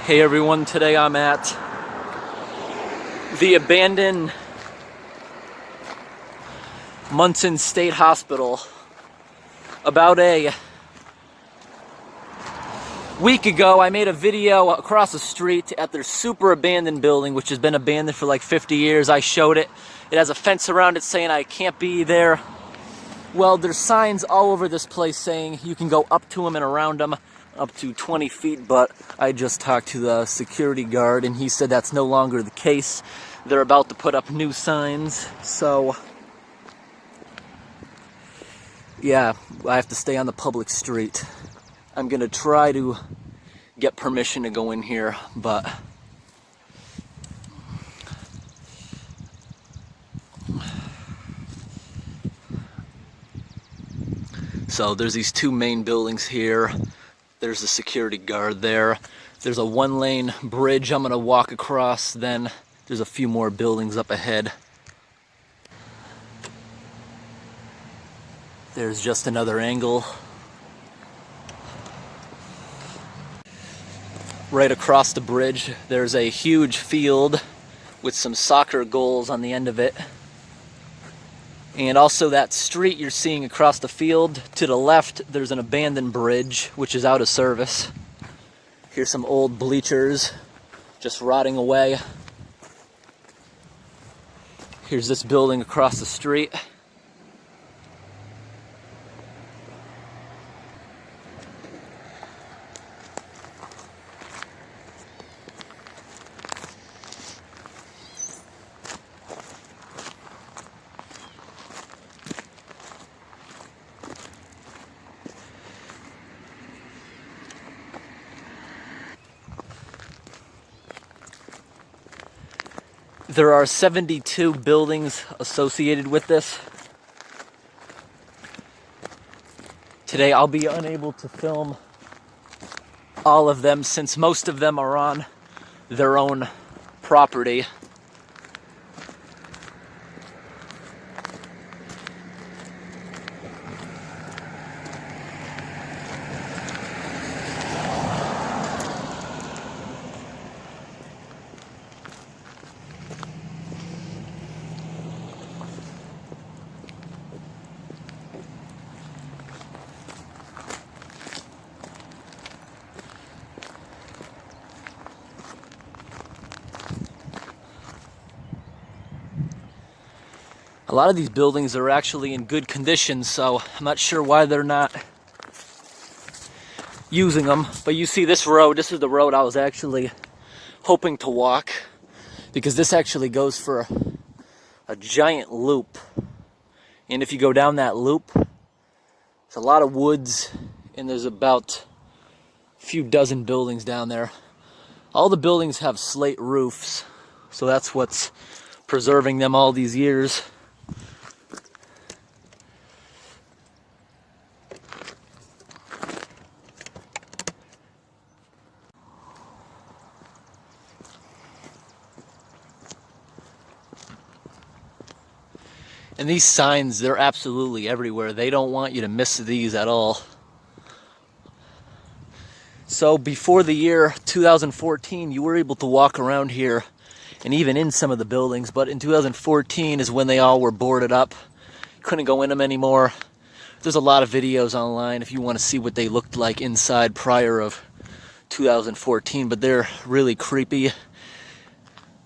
Hey everyone, today I'm at the abandoned Monson State Hospital. About a week ago, I made a video across the street at their super abandoned building, which has been abandoned for like 50 years. I showed it. It has a fence around it saying I can't be there. Well, there's signs all over this place saying you can go up to them and around them up to 20 feet, but I just talked to the security guard and he said that's no longer the case. They're about to put up new signs, so yeah, I have to stay on the public street. I'm gonna try to get permission to go in here, but so there's these two main buildings here. There's a security guard there. There's a one-lane bridge I'm gonna walk across, then there's a few more buildings up ahead. There's just another angle. Right across the bridge, there's a huge field with some soccer goals on the end of it. And also that street you're seeing across the field, to the left, there's an abandoned bridge, which is out of service. Here's some old bleachers, just rotting away. Here's this building across the street. There are 72 buildings associated with this. Today I'll be unable to film all of them since most of them are on their own property. A lot of these buildings are actually in good condition, so I'm not sure why they're not using them. But you see this road, this is the road I was actually hoping to walk, because this actually goes for a giant loop. And if you go down that loop, there's a lot of woods, and there's about a few dozen buildings down there. All the buildings have slate roofs, so that's what's preserving them all these years. And these signs, they're absolutely everywhere. They don't want you to miss these at all. So before the year 2014, you were able to walk around here and even in some of the buildings. But in 2014 is when they all were boarded up. Couldn't go in them anymore. There's a lot of videos online if you want to see what they looked like inside prior of 2014. But they're really creepy.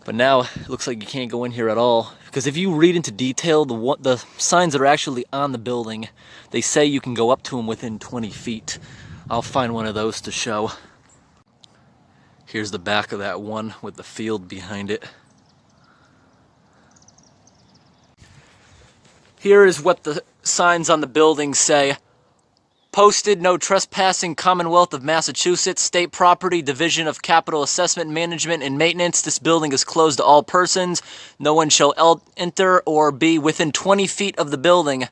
But now it looks like you can't go in here at all. Because if you read into detail, the signs that are actually on the building, they say you can go up to them within 20 feet. I'll find one of those to show. Here's the back of that one with the field behind it. Here is what the signs on the building say. Posted, no trespassing, Commonwealth of Massachusetts, State Property, Division of Capital Assessment, Management, and Maintenance. This building is closed to all persons. No one shall enter or be within 20 feet of the building.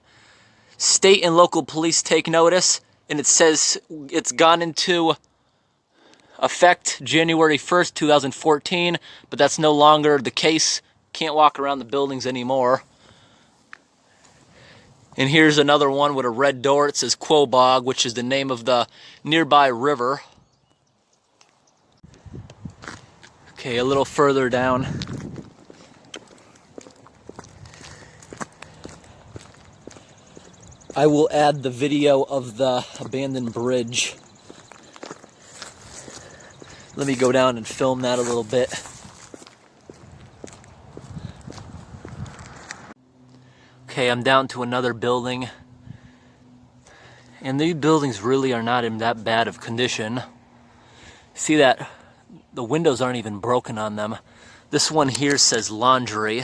State and local police take notice, and it says it's gone into effect January 1st, 2014, but that's no longer the case. Can't walk around the buildings anymore. And here's another one with a red door. It says Quobog, which is the name of the nearby river. Okay, a little further down. I will add the video of the abandoned bridge. Let me go down and film that a little bit. Okay, I'm down to another building. And these buildings really are not in that bad of condition. See that the windows aren't even broken on them. This one here says laundry.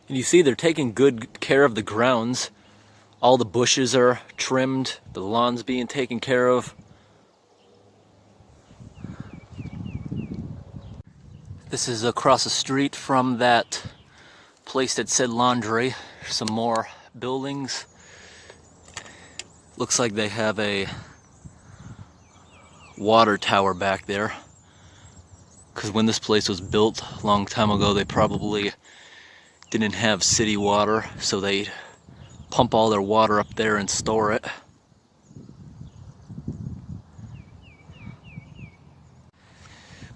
And you see they're taking good care of the grounds. All the bushes are trimmed, the lawn's being taken care of. This is across the street from that place that said laundry. There's some more buildings. Looks like they have a water tower back there. Because when this place was built a long time ago, they probably didn't have city water, so they pump all their water up there and store it.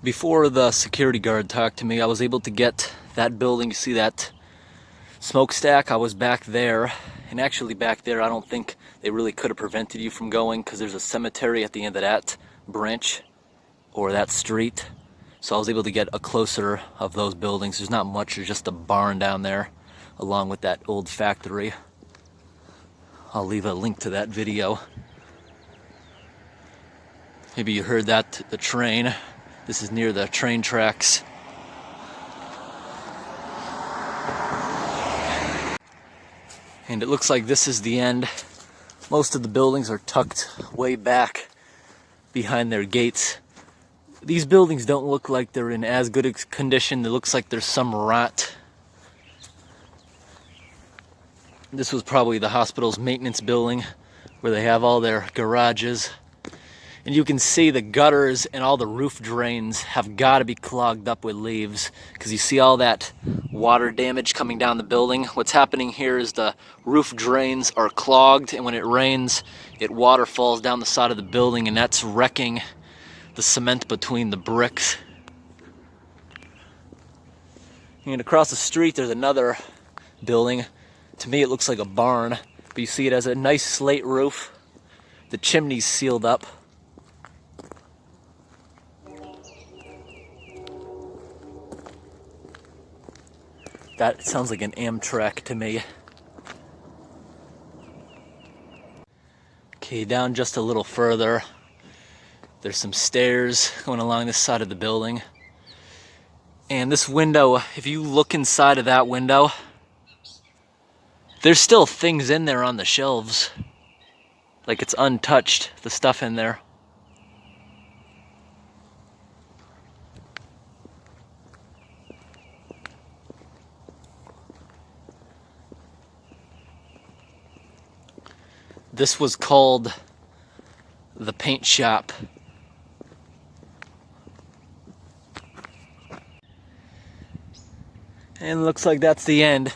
Before the security guard talked to me, I was able to get that building. You see that smokestack? I was back there, and actually back there I don't think they really could have prevented you from going, because there's a cemetery at the end of that branch or that street. So I was able to get a closer of those buildings. There's not much, there's just a barn down there along with that old factory. I'll leave a link to that video. Maybe you heard that, the train. This is near the train tracks. And it looks like this is the end. Most of the buildings are tucked way back behind their gates. These buildings don't look like they're in as good a condition. It looks like there's some rot. This was probably the hospital's maintenance building where they have all their garages. And you can see the gutters and all the roof drains have got to be clogged up with leaves, because you see all that water damage coming down the building. What's happening here is the roof drains are clogged, and when it rains, water falls down the side of the building, and that's wrecking the cement between the bricks. And across the street there's another building. To me it looks like a barn, but you see it has a nice slate roof. The chimney's sealed up. That sounds like an Amtrak to me. Okay, down just a little further. There's some stairs going along this side of the building. And this window, if you look inside of that window, there's still things in there on the shelves. Like it's untouched, the stuff in there. This was called the paint shop. And looks like that's the end.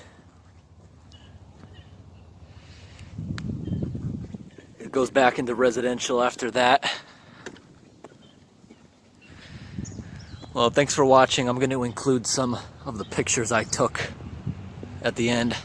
It goes back into residential after that. Well, thanks for watching. I'm going to include some of the pictures I took at the end.